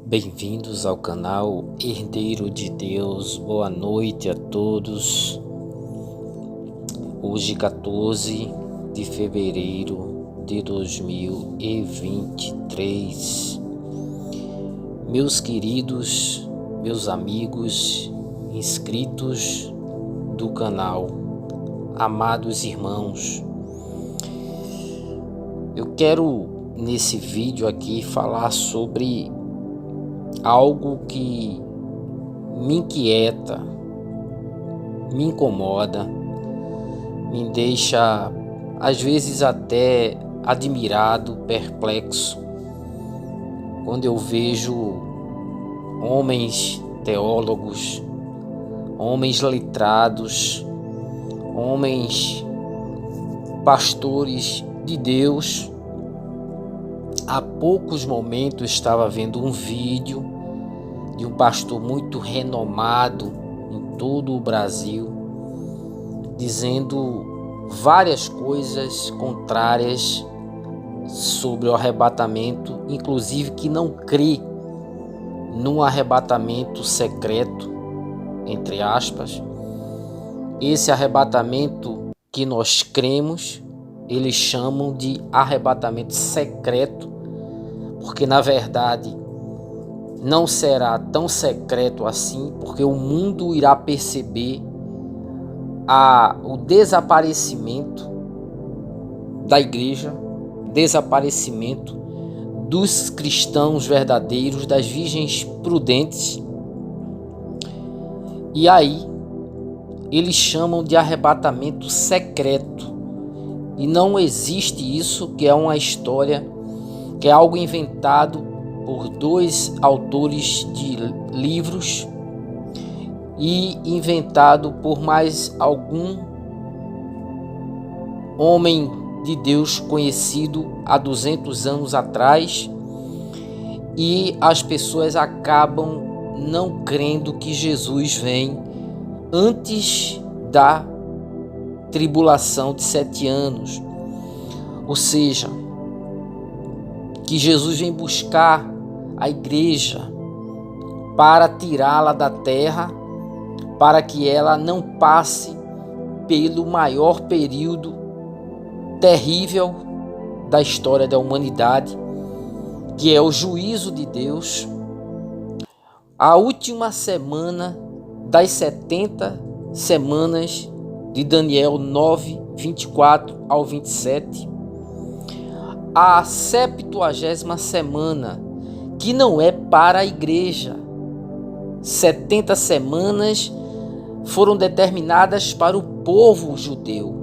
Bem-vindos ao canal Herdeiro de Deus. Boa noite a todos. Hoje, 14 de fevereiro de 2023. Meus queridos, meus amigos, inscritos do canal, amados irmãos, eu quero nesse vídeo aqui falar sobre algo que me inquieta, me incomoda, me deixa às vezes até admirado, perplexo, quando eu vejo homens teólogos, homens letrados, homens pastores de Deus. Há poucos momentos estava vendo um vídeo de um pastor muito renomado em todo o Brasil, dizendo várias coisas contrárias sobre o arrebatamento, inclusive que não crê num arrebatamento secreto, entre aspas. Esse arrebatamento que nós cremos, eles chamam de arrebatamento secreto, porque na verdade não será tão secreto assim, porque o mundo irá perceber o desaparecimento da igreja, desaparecimento dos cristãos verdadeiros, das virgens prudentes. E aí eles chamam de arrebatamento secreto. E não existe isso, que é uma história, que é algo inventado por dois autores de livros e inventado por mais algum homem de Deus conhecido há 200 anos atrás, e as pessoas acabam não crendo que Jesus vem antes da tribulação de 7 anos, ou seja, que Jesus vem buscar a igreja para tirá-la da terra, para que ela não passe pelo maior período terrível da história da humanidade, que é o juízo de Deus, a última semana das 70 semanas de Daniel 9, 24 ao 27, a 70ª semana, que não é para a igreja. 70 semanas foram determinadas para o povo judeu.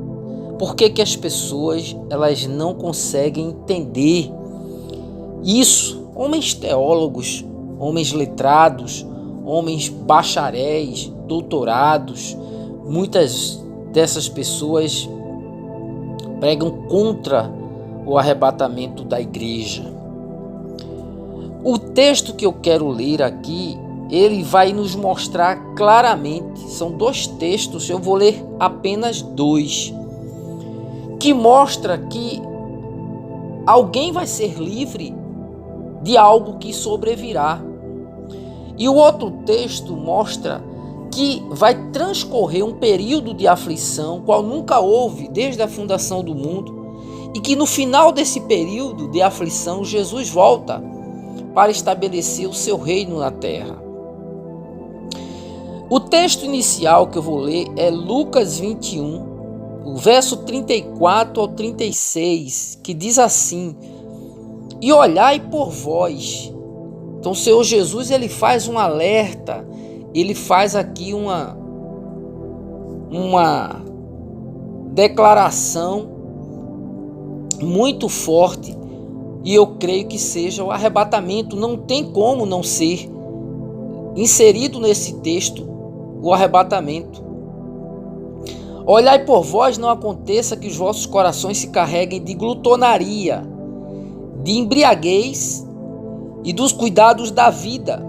Por que as pessoas elas não conseguem entender isso? Homens teólogos, homens letrados, homens bacharéis, doutorados, muitas dessas pessoas pregam contra o arrebatamento da igreja. O texto que eu quero ler aqui, ele vai nos mostrar claramente, são 2 textos, eu vou ler apenas 2, que mostra que alguém vai ser livre de algo que sobrevirá. E o outro texto mostra que vai transcorrer um período de aflição, qual nunca houve desde a fundação do mundo, e que no final desse período de aflição, Jesus volta para estabelecer o seu reino na terra. O texto inicial que eu vou ler é Lucas 21, o verso 34 ao 36, que diz assim: e olhai por vós. Então o Senhor Jesus, ele faz um alerta, ele faz aqui uma declaração muito forte, e eu creio que seja o arrebatamento. Não tem como não ser inserido nesse texto o arrebatamento. Olhai por vós, não aconteça que os vossos corações se carreguem de glutonaria, de embriaguez e dos cuidados da vida,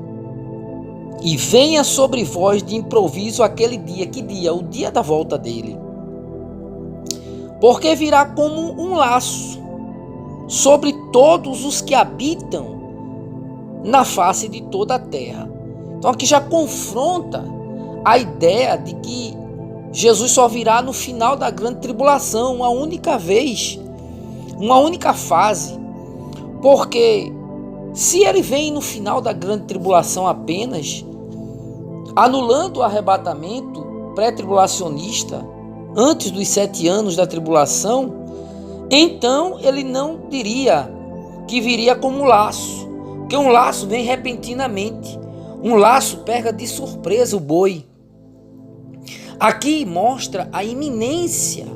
e venha sobre vós de improviso aquele dia. Que dia? O dia da volta dele. Porque virá como um laço sobre todos os que habitam na face de toda a terra. Então aqui já confronta a ideia de que Jesus só virá no final da grande tribulação, uma única vez, uma única fase. Porque se ele vem no final da grande tribulação apenas, anulando o arrebatamento pré-tribulacionista, antes dos 7 anos da tribulação, então ele não diria que viria como um laço, porque um laço vem repentinamente, um laço pega de surpresa o boi. Aqui mostra a iminência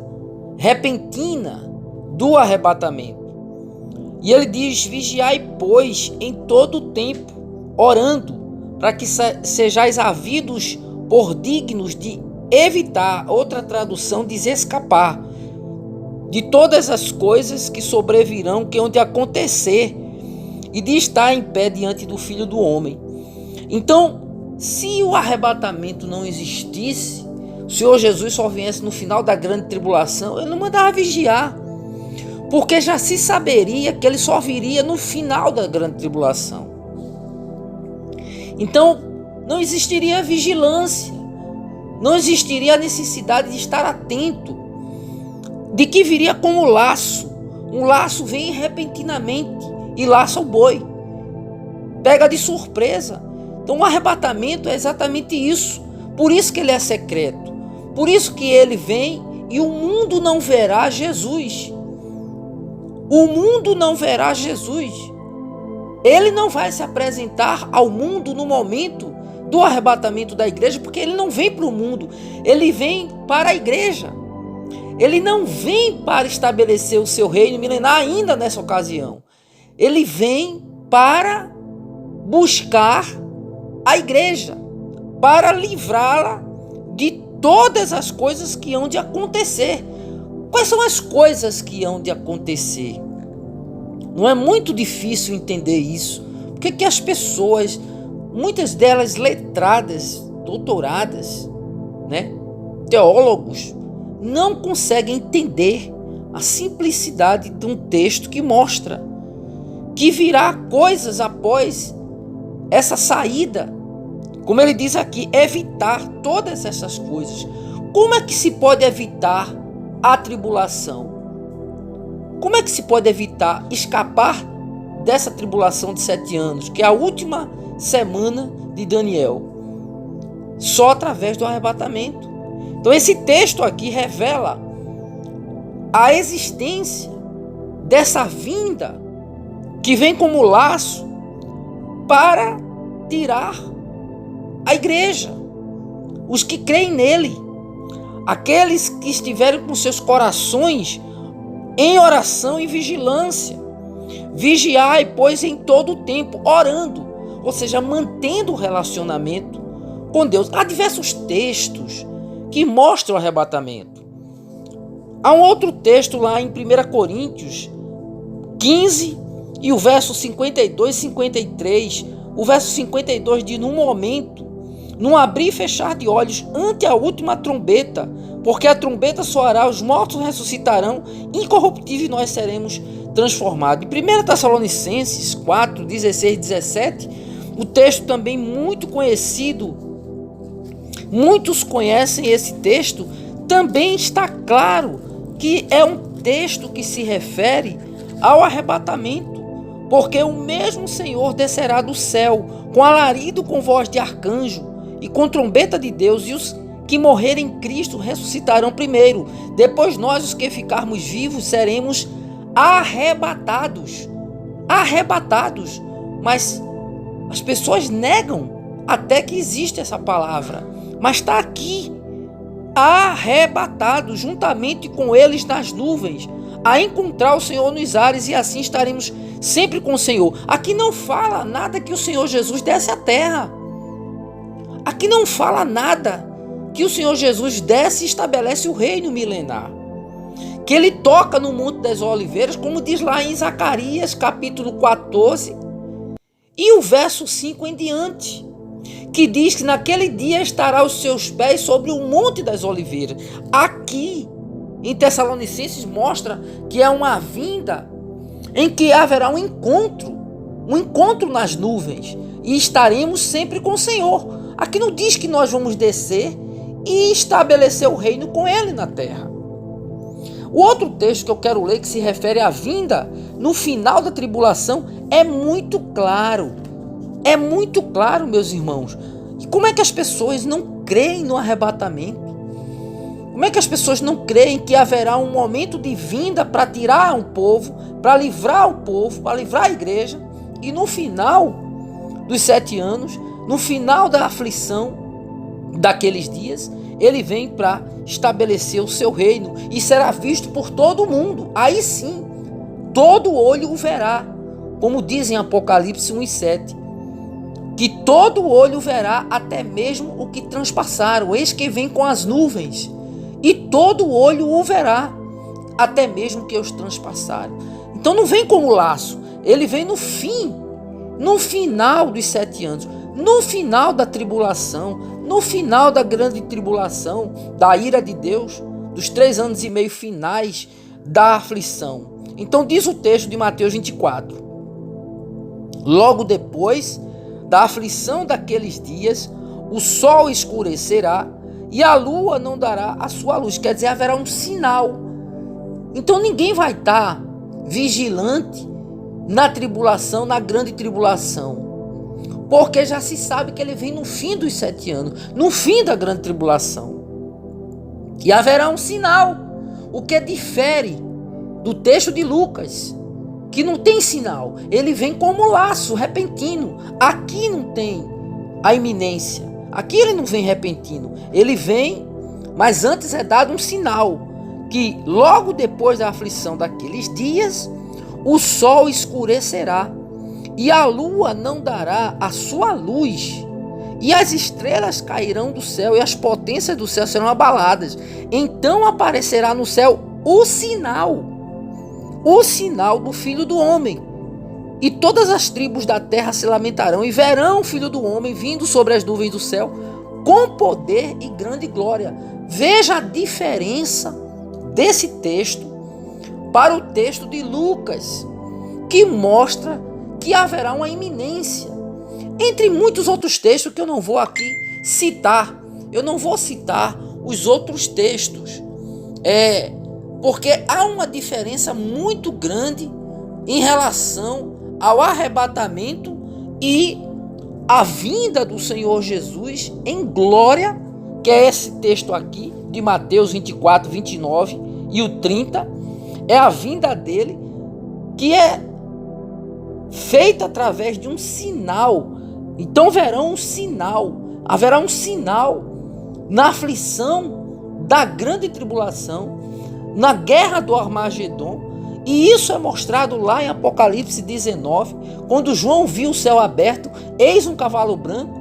repentina do arrebatamento. E ele diz: vigiai, pois, em todo o tempo, orando, para que sejais havidos por dignos de evitar, outra tradução diz escapar, de todas as coisas que sobrevirão, que hão de acontecer, e de estar em pé diante do Filho do Homem. Então, se o arrebatamento não existisse, o Senhor Jesus só viesse no final da grande tribulação, ele não mandava vigiar, porque já se saberia que ele só viria no final da grande tribulação. Então, não existiria vigilância, não existiria a necessidade de estar atento, de que viria como laço. Um laço vem repentinamente e laça o boi, pega de surpresa. Então o arrebatamento é exatamente isso, por isso que ele é secreto, por isso que ele vem e o mundo não verá Jesus. O mundo não verá Jesus. Ele não vai se apresentar ao mundo no momento do arrebatamento da igreja, porque ele não vem para o mundo, ele vem para a igreja. Ele não vem para estabelecer o seu reino milenar ainda nessa ocasião. Ele vem para buscar a igreja, para livrá-la de todas as coisas que hão de acontecer. Quais são as coisas que hão de acontecer? Não é muito difícil entender isso. Por que as pessoas, muitas delas letradas, doutoradas, teólogos, não conseguem entender a simplicidade de um texto que mostra que virá coisas após essa saída? Como ele diz aqui, evitar todas essas coisas. Como é que se pode evitar a tribulação? Como é que se pode evitar escapar dessa tribulação de 7 anos, que é a última semana de Daniel? Só através do arrebatamento. Então esse texto aqui revela a existência dessa vinda que vem como laço para tirar a igreja, os que creem nele, aqueles que estiverem com seus corações em oração e vigilância. Vigiai, pois, em todo o tempo, orando, ou seja, mantendo o relacionamento com Deus. Há diversos textos que mostram o arrebatamento. Há um outro texto lá em 1 Coríntios 15 e o verso 52 e 53. O verso 52 diz: no momento, num abrir e fechar de olhos, ante a última trombeta, porque a trombeta soará, os mortos ressuscitarão, incorruptíveis e nós seremos transformados. Em 1 Tessalonicenses 4, 16 e 17, o texto também muito conhecido, muitos conhecem esse texto, também está claro que é um texto que se refere ao arrebatamento, porque o mesmo Senhor descerá do céu com alarido, com voz de arcanjo e com trombeta de Deus, e os que morrerem em Cristo ressuscitarão primeiro. Depois nós, os que ficarmos vivos, seremos arrebatados. Arrebatados. Mas as pessoas negam até que existe essa palavra. Mas está aqui: arrebatados, juntamente com eles nas nuvens, a encontrar o Senhor nos ares, e assim estaremos sempre com o Senhor. Aqui não fala nada que o Senhor Jesus desce à terra. Aqui não fala nada que o Senhor Jesus desce e estabelece o reino milenar, que ele toca no Monte das Oliveiras, como diz lá em Zacarias capítulo 14 e o verso 5 em diante, que diz que naquele dia estará os seus pés sobre o Monte das Oliveiras. Aqui em Tessalonicenses mostra que é uma vinda em que haverá um encontro um encontro nas nuvens e estaremos sempre com o Senhor. Aqui não diz que nós vamos descer e estabelecer o reino com Ele na terra. O outro texto que eu quero ler, que se refere à vinda no final da tribulação, é muito claro. É muito claro, meus irmãos. E como é que as pessoas não creem no arrebatamento? Como é que as pessoas não creem que haverá um momento de vinda para tirar um povo, para livrar o povo, para livrar a igreja, e no final dos 7 anos, no final da aflição daqueles dias, ele vem para estabelecer o seu reino e será visto por todo mundo. Aí sim, todo olho o verá, como diz em Apocalipse 1:7, que todo olho verá, até mesmo o que transpassaram. Eis que vem com as nuvens, e todo olho o verá, até mesmo que os transpassaram. Então não vem como laço, ele vem no fim, no final dos 7 anos, no final da tribulação, no final da grande tribulação, da ira de Deus, dos 3 anos e meio finais da aflição. Então diz o texto de Mateus 24: logo depois da aflição daqueles dias, o sol escurecerá e a lua não dará a sua luz. Quer dizer, haverá um sinal. Então ninguém vai estar vigilante na tribulação, na grande tribulação, porque já se sabe que ele vem no fim dos 7 anos, no fim da grande tribulação. E haverá um sinal, o que difere do texto de Lucas, que não tem sinal. Ele vem como laço repentino. Aqui não tem a iminência. Aqui ele não vem repentino. Ele vem, mas antes é dado um sinal, que logo depois da aflição daqueles dias, o sol escurecerá e a lua não dará a sua luz, e as estrelas cairão do céu e as potências do céu serão abaladas. Então aparecerá no céu o sinal do Filho do Homem, e todas as tribos da terra se lamentarão e verão o Filho do Homem vindo sobre as nuvens do céu com poder e grande glória. Veja a diferença desse texto para o texto de Lucas, que mostra que haverá uma iminência, entre muitos outros textos que eu não vou aqui citar. Eu não vou citar os outros textos, porque há uma diferença muito grande em relação ao arrebatamento e a vinda do Senhor Jesus em glória, que é esse texto aqui de Mateus 24, 29 e o 30, é a vinda dele, que é feita através de um sinal. Então haverá um sinal na aflição da grande tribulação, na guerra do Armagedon. E isso é mostrado lá em Apocalipse 19, quando João viu o céu aberto, eis um cavalo branco,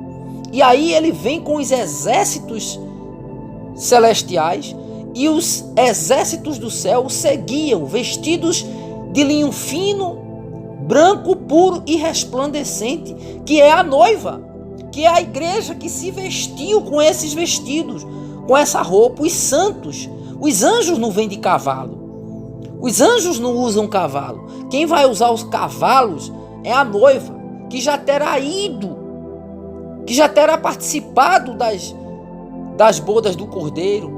e aí ele vem com os exércitos celestiais, e os exércitos do céu o seguiam, vestidos de linho fino, branco, puro e resplandecente, que é a noiva, que é a igreja que se vestiu com esses vestidos, com essa roupa. Os santos, os anjos não vêm de cavalo. Os anjos não usam cavalo. Quem vai usar os cavalos é a noiva, que já terá ido, que já terá participado das bodas do Cordeiro,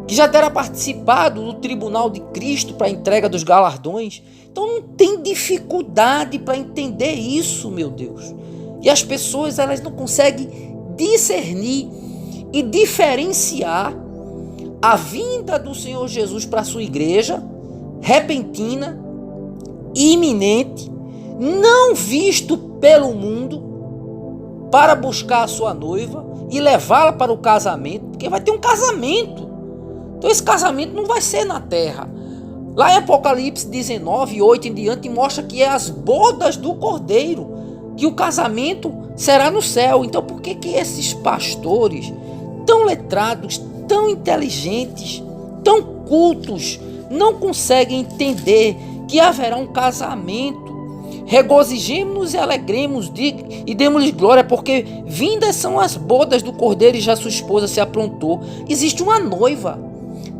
que já terá participado do tribunal de Cristo para a entrega dos galardões. Então não tem dificuldade para entender isso, meu Deus. E as pessoas, elas não conseguem discernir e diferenciar a vinda do Senhor Jesus para a sua igreja, repentina, iminente, não visto pelo mundo, para buscar a sua noiva e levá-la para o casamento, porque vai ter um casamento. Então esse casamento não vai ser na terra. Lá em Apocalipse 19, 8 em diante, mostra que é as bodas do Cordeiro, que o casamento será no céu. Então por que esses pastores tão letrados, tão inteligentes, tão cultos, não conseguem entender que haverá um casamento? Regozijemos-nos e alegremos e demos-lhes glória, porque vindas são as bodas do Cordeiro e já sua esposa se aprontou. Existe uma noiva,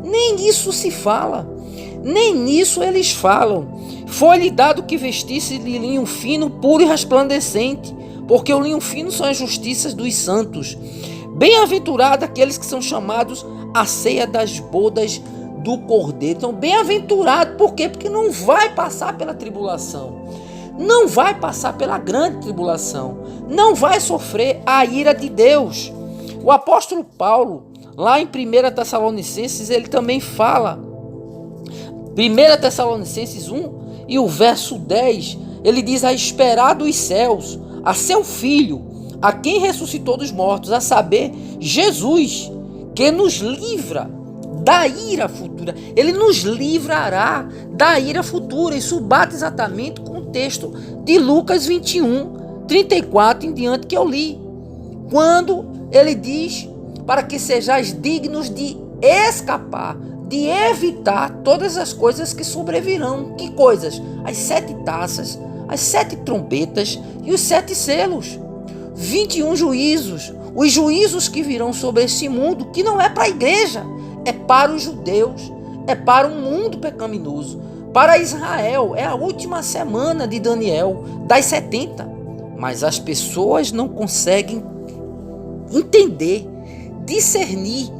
nem isso se fala, Nem nisso eles falam. Foi-lhe dado que vestisse de linho fino, puro e resplandecente, porque o linho fino são as justiças dos santos. Bem-aventurado aqueles que são chamados à ceia das bodas do Cordeiro. Então, bem-aventurado, por quê? Porque não vai passar pela tribulação, não vai passar pela grande tribulação, não vai sofrer a ira de Deus. O apóstolo Paulo, lá em 1 Tessalonicenses, ele também fala, 1 Tessalonicenses 1 e o verso 10, ele diz: a esperar dos céus, a seu Filho, a quem ressuscitou dos mortos, a saber, Jesus, que nos livra da ira futura. Ele nos livrará da ira futura. Isso bate exatamente com o texto de Lucas 21, 34 em diante que eu li, quando ele diz para que sejais dignos de escapar, de evitar todas as coisas que sobrevirão. Que coisas? As 7 taças, as 7 trombetas e os 7 selos. 21 juízos, os juízos que virão sobre esse mundo, que não é para a igreja, é para os judeus, é para o mundo pecaminoso, para Israel. É a última semana de Daniel, das 70. Mas as pessoas não conseguem entender, discernir,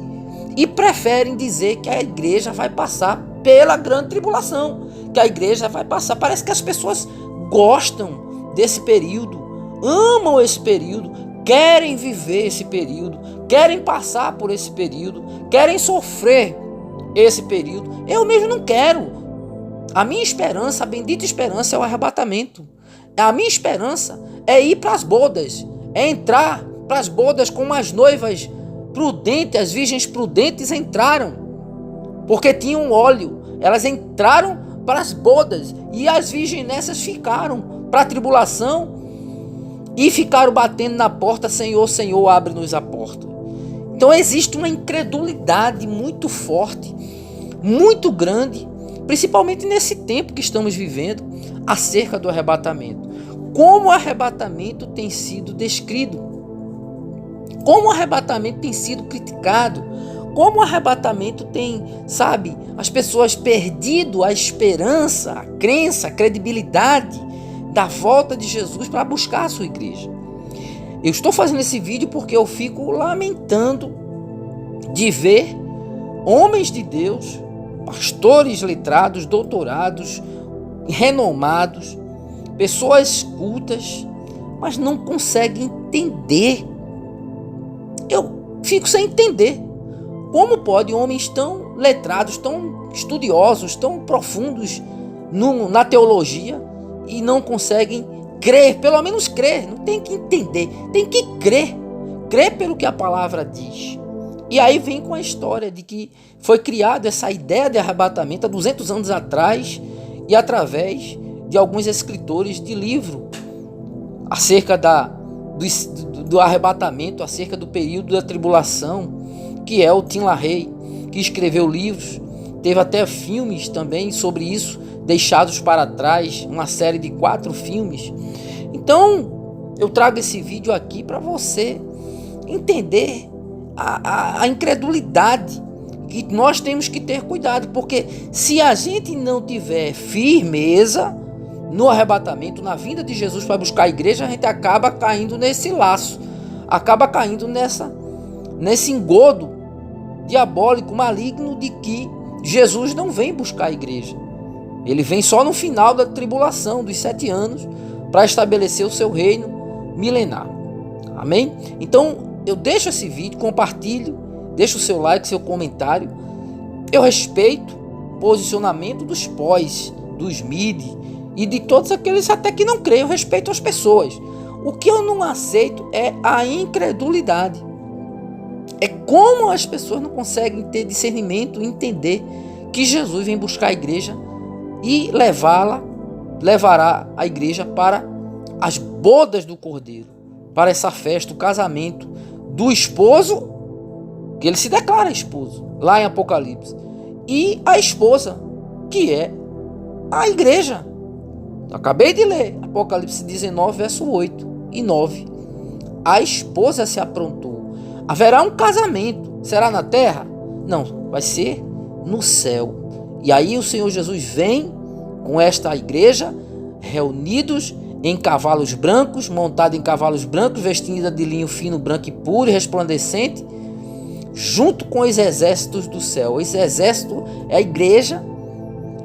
e preferem dizer que a igreja vai passar pela grande tribulação, que a igreja vai passar. Parece que as pessoas gostam desse período, amam esse período, querem viver esse período, querem passar por esse período, querem sofrer esse período. Eu mesmo não quero. A minha esperança, a bendita esperança, é o arrebatamento. A minha esperança é ir para as bodas, é entrar para as bodas como as noivas prudentes, as virgens prudentes entraram, porque tinham óleo. Elas entraram para as bodas e as virgens nessas ficaram para a tribulação e ficaram batendo na porta: Senhor, Senhor, abre-nos a porta. Então existe uma incredulidade muito forte, muito grande, principalmente nesse tempo que estamos vivendo, acerca do arrebatamento. Como o arrebatamento tem sido descrito, como o arrebatamento tem sido criticado, como o arrebatamento tem, as pessoas perdido a esperança, a crença, a credibilidade da volta de Jesus para buscar a sua igreja. Eu estou fazendo esse vídeo porque eu fico lamentando de ver homens de Deus, pastores letrados, doutorados, renomados, pessoas cultas, mas não conseguem entender. Eu fico sem entender como pode homens tão letrados, tão estudiosos, tão profundos na teologia, e não conseguem crer, pelo menos crer. Não tem que entender, tem que crer pelo que a palavra diz. E aí vem com a história de que foi criada essa ideia de arrebatamento há 200 anos atrás, e através de alguns escritores de livro acerca do arrebatamento, acerca do período da tribulação, que é o Tim LaHaye, que escreveu livros. Teve até filmes também sobre isso, deixados para trás, uma série de 4 filmes. Então eu trago esse vídeo aqui para você entender a incredulidade, que nós temos que ter cuidado, porque se a gente não tiver firmeza no arrebatamento, na vinda de Jesus para buscar a igreja, a gente acaba caindo nesse laço, acaba caindo nesse engodo diabólico, maligno, de que Jesus não vem buscar a igreja. Ele vem só no final da tribulação, dos 7 anos, para estabelecer o seu reino milenar. Amém? Então, eu deixo esse vídeo, compartilho, deixo o seu like, seu comentário. Eu respeito o posicionamento dos pós, dos mid e de todos aqueles até que não creem. Eu respeito as pessoas. O que eu não aceito é a incredulidade. É como as pessoas não conseguem ter discernimento e entender que Jesus vem buscar a igreja e levará a igreja para as bodas do Cordeiro, para essa festa, o casamento do esposo, que ele se declara esposo, lá em Apocalipse, e a esposa, que é a igreja. Acabei de ler Apocalipse 19, verso 8 e 9. A esposa se aprontou. Haverá um casamento. Será na terra? Não, vai ser no céu. E aí o Senhor Jesus vem com esta igreja, reunidos em cavalos brancos, montado em cavalos brancos, vestida de linho fino, branco e puro e resplandecente, junto com os exércitos do céu. Esse exército é a igreja,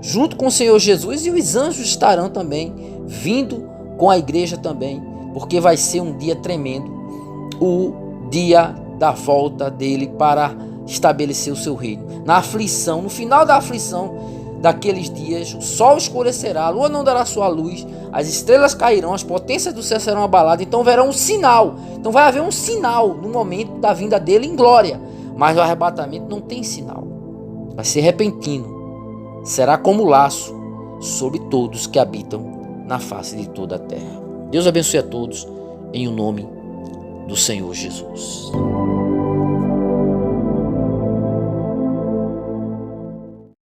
junto com o Senhor Jesus, e os anjos estarão também vindo com a igreja também, porque vai ser um dia tremendo, o dia da volta dele para estabelecer o seu reino. Na aflição, no final da aflição daqueles dias, o sol escurecerá, a lua não dará sua luz, as estrelas cairão, as potências do céu serão abaladas. Então verão um sinal. Então vai haver um sinal no momento da vinda dele em glória. Mas o arrebatamento não tem sinal. Vai ser repentino. Será como laço sobre todos que habitam na face de toda a terra. Deus abençoe a todos em o nome do Senhor Jesus.